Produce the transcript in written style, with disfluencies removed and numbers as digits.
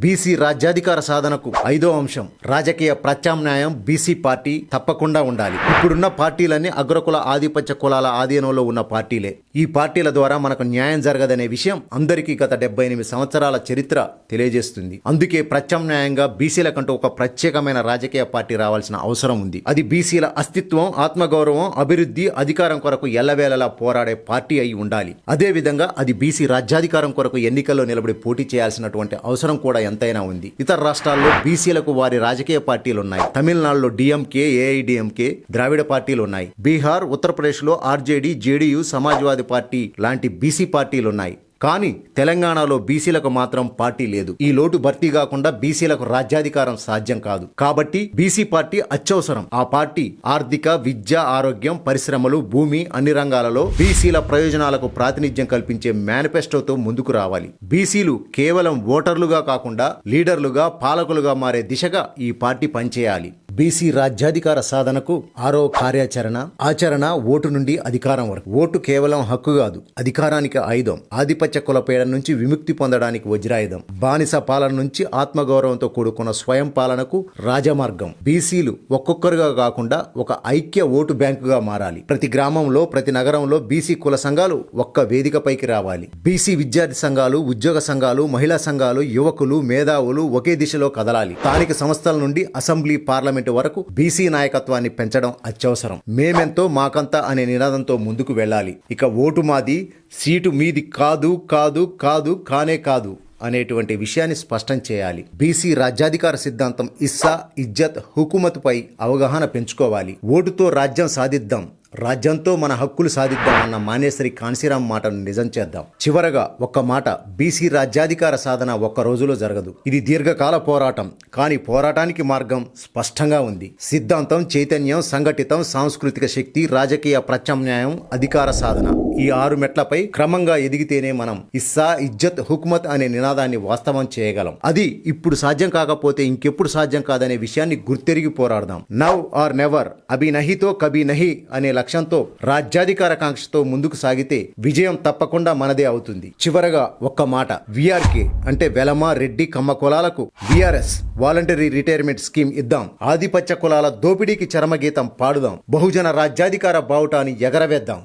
BC రాజ్యాధికార సాధనకు 5వ అంశం రాజకీయ ప్రత్యామ్నాయం. బీసీ పార్టీ తప్పకుండా ఉండాలి. ఇప్పుడున్న పార్టీలన్నీ అగ్రకుల ఆధిపత్య కులాల ఆధీనంలో ఉన్న పార్టీలే. ఈ పార్టీల ద్వారా మనకు న్యాయం జరగదనే విషయం అందరికీ గత 78 సంవత్సరాల చరిత్ర తెలియజేస్తుంది. అందుకే ప్రత్యామ్నాయంగా బీసీలకంటూ ఒక ప్రత్యేకమైన రాజకీయ పార్టీ రావాల్సిన అవసరం ఉంది. అది బీసీల అస్తిత్వం, ఆత్మగౌరవం, అభివృద్ధి, అధికారం కొరకు ఎల్లవేళలా పోరాడే పార్టీ అయి ఉండాలి. అదే విధంగా అది బీసీ రాజ్యాధికారం కొరకు ఎన్నికల్లో నిలబడి పోటీ చేయాల్సినటువంటి అవసరం కూడా ఎంతైనా ఉంది. ఇతర రాష్ట్రాల్లో బీసీలకు వారి రాజకీయ పార్టీలు ఉన్నాయి. తమిళనాడులో డిఎంకే, ఏఐడిఎంకే, ద్రావిడ పార్టీలు ఉన్నాయి. బీహార్, ఉత్తరప్రదేశ్లో ఆర్జేడీ, జేడీయూ, సమాజ్వాదీ పార్టీ లాంటి బీసీ పార్టీలు ఉన్నాయి. కానీ తెలంగాణలో బీసీలకు మాత్రం పార్టీ లేదు. ఈ లోటు భర్తీ కాకుండా బీసీలకు రాజ్యాధికారం సాధ్యం కాదు. కాబట్టి బీసీ పార్టీ అత్యవసరం. ఆ పార్టీ ఆర్థిక, విద్య, ఆరోగ్యం, పరిశ్రమలు, భూమి అన్ని రంగాలలో బీసీల ప్రయోజనాలకు ప్రాతినిధ్యం కల్పించే మేనిఫెస్టోతో ముందుకు రావాలి. బీసీలు కేవలం ఓటర్లుగా కాకుండా లీడర్లుగా, పాలకులుగా మారే దిశగా ఈ పార్టీ పనిచేయాలి. బీసీ రాజ్యాధికార సాధనకు 6వ కార్యాచరణ ఆచరణ ఓటు నుండి అధికారం వరకు. ఓటు కేవలం హక్కు కాదు, అధికారానికి ఆయుధం. ఆధిపత్య కులపీడ నుంచి విముక్తి పొందడానికి వజ్రాయుధం. బానిస పాలన నుంచి ఆత్మగౌరవంతో కూడుకున్న స్వయం పాలనకు రాజమార్గం. బీసీలు ఒక్కొక్కరుగా కాకుండా ఒక ఐక్య ఓటు బ్యాంకుగా మారాలి. ప్రతి గ్రామంలో, ప్రతి నగరంలో బీసీ కుల సంఘాలు ఒక్క వేదికపైకి రావాలి. బీసీ విద్యార్థి సంఘాలు, ఉద్యోగ సంఘాలు, మహిళా సంఘాలు, యువకులు, మేధావులు ఒకే దిశలో కదలాలి. స్థానిక సంస్థల నుండి అసెంబ్లీ, పార్లమెంట్ వరకు బీసీ నాయకత్వాన్ని పెంచడం అత్యవసరం. మేమెంతో మాకంతా అనే నినాదంతో ముందుకు వెళ్ళాలి. ఇక ఓటు మాది, సీటు మీది కాదు కాదు కాదు కానే కాదు అనేటువంటి విషయాన్ని స్పష్టం చేయాలి. బీసీ రాజ్యాధికార సిద్ధాంతం ఇస్సా, ఇజ్జత్, హుకుమతుపై అవగాహన పెంచుకోవాలి. ఓటుతో రాజ్యం సాధిద్దాం, రాజ్యంతో మన హక్కులు సాధిద్దాం అన్న మానేశ్వరి కాన్సీరాం మాటను నిజం చేద్దాం. చివరగా ఒక్క మాట, బీసీ రాజ్యాధికార సాధన ఒక్క రోజులో జరగదు. ఇది దీర్ఘకాల పోరాటం. కానీ పోరాటానికి మార్గం స్పష్టంగా ఉంది. సిద్ధాంతం, చైతన్యం, సంఘటితం, సాంస్కృతిక శక్తి, రాజకీయ ప్రత్యామ్నాయం, అధికార సాధన. ఈ 6 మెట్లపై క్రమంగా ఎదిగితేనే మనం ఇస్సా, ఇజ్జత్, హుకుమత్ అనే నినాదాన్ని వాస్తవం చేయగలం. అది ఇప్పుడు సాధ్యం కాకపోతే ఇంకెప్పుడు సాధ్యం కాదనే విషయాన్ని గుర్తెరిగి పోరాడదాం. నవ్ ఆర్ నెవర్, అభి నహితో కభీ నహి అనే లక్ష్యంతో, రాజ్యాధికార కాంక్షతో ముందుకు సాగితే విజయం తప్పకుండా మనదే అవుతుంది. చివరగా ఒక్క మాట, వీఆర్కే అంటే వెలమ, రెడ్డి, కమ్మ కులాలకు వీఆర్ఎస్ వాలంటరీ రిటైర్మెంట్ స్కీమ్ ఇద్దాం. ఆధిపత్య కులాల దోపిడీకి చరమగీతం పాడుదాం. బహుజన రాజ్యాధికార బావుటాన్ని ఎగరవేద్దాం.